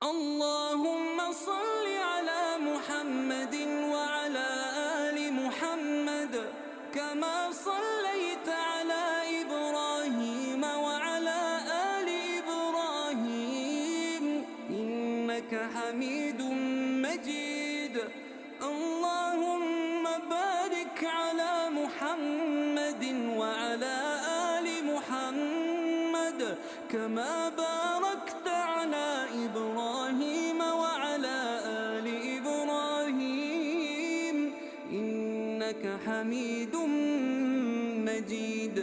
اللهم صل على محمد وعلى آل محمد كما صليت على إبراهيم وعلى آل إبراهيم إنك حميد مجيد. اللهم بارك على محمد وعلى آل محمد كما باركت على إبراهيم وعلى آل إبراهيم إنك حميد مجيد.